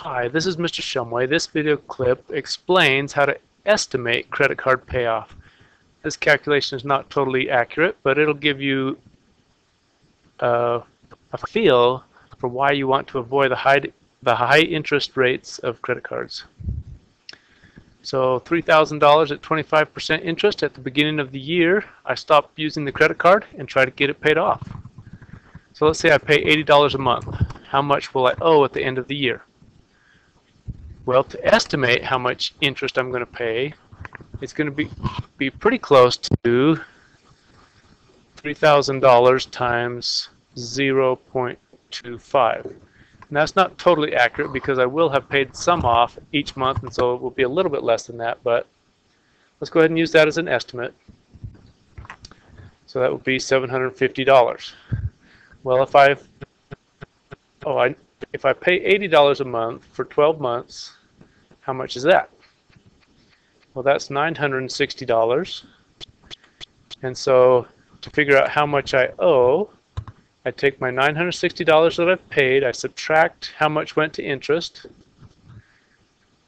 Hi, this is Mr. Shumway. This video clip explains how to estimate credit card payoff. This calculation is not totally accurate, but it'll give you a feel for why you want to avoid the high interest rates of credit cards. So $3,000 at 25% interest at the beginning of the year, I stop using the credit card and try to get it paid off. So let's say I pay $80 a month. How much will I owe at the end of the year? Well, to estimate how much interest I'm going to pay, it's going to be pretty close to $3,000 times 0.25. And that's not totally accurate because I will have paid some off each month, and so it will be a little bit less than that, but let's go ahead and use that as an estimate. So that would be $750. Well, if I pay $80 a month for 12 months, how much is that? Well, that's $960. And so to figure out how much I owe, I take my $960 that I've paid, I subtract how much went to interest,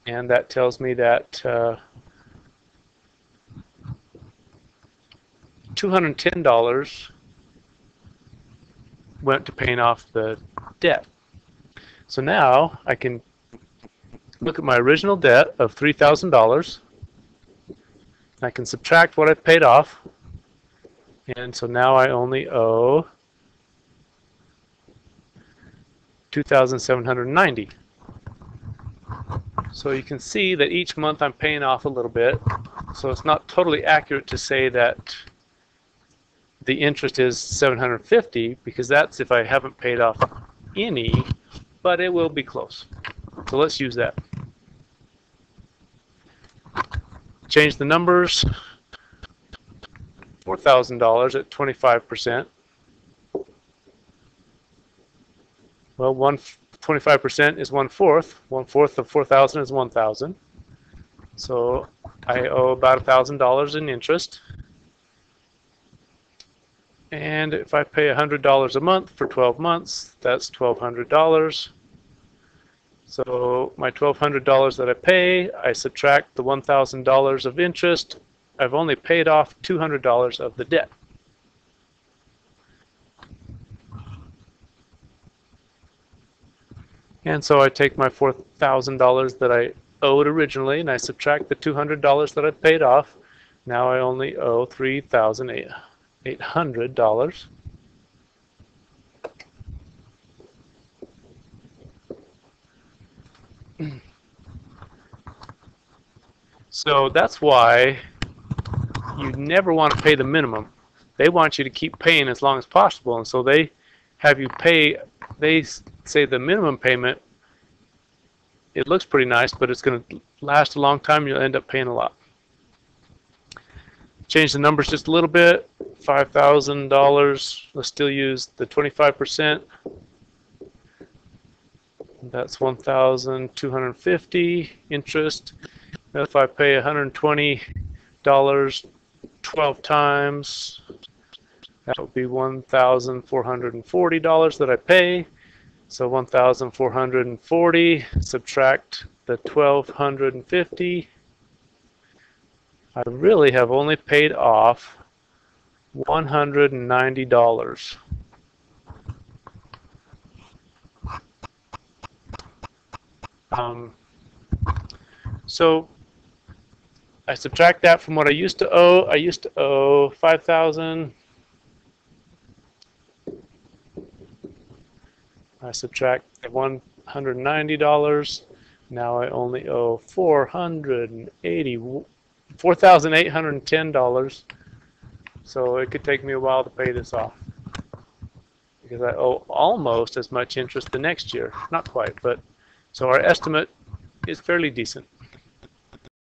and that tells me that $210 went to paying off the debt. So now I can look at my original debt of $3,000. I can subtract what I've paid off, and so now I only owe $2,790. So you can see that each month I'm paying off a little bit. So it's not totally accurate to say that the interest is $750 because that's if I haven't paid off any, but it will be close. So let's use that. Change the numbers. $4,000 at 25%. Well, 25% is 1/4. 1/4 of 4,000 is 1,000. So I owe about $1,000 in interest. And if I pay $100 a month for 12 months, that's $1,200. So my $1,200 that I pay, I subtract the $1,000 of interest. I've only paid off $200 of the debt. And so I take my $4,000 that I owed originally, and I subtract the $200 that I paid off. Now I only owe $3,800. So that's why you never want to pay the minimum. They want you to keep paying as long as possible, and so they have you pay, they say the minimum payment, it looks pretty nice, but it's going to last a long time. You'll end up paying a lot. Change the numbers just a little bit. $5,000. Let's still use the 25%. That's $1,250 interest. Now if I pay $120 12 times, that will be $1,440 that I pay. So 1,440 subtract the 1,250. I really have only paid off $190. So I subtract that from what I used to owe. I used to owe $5,000. I subtract $190. Now I only owe $4,810. So it could take me a while to pay this off because I owe almost as much interest the next year. Not quite, but so our estimate is fairly decent.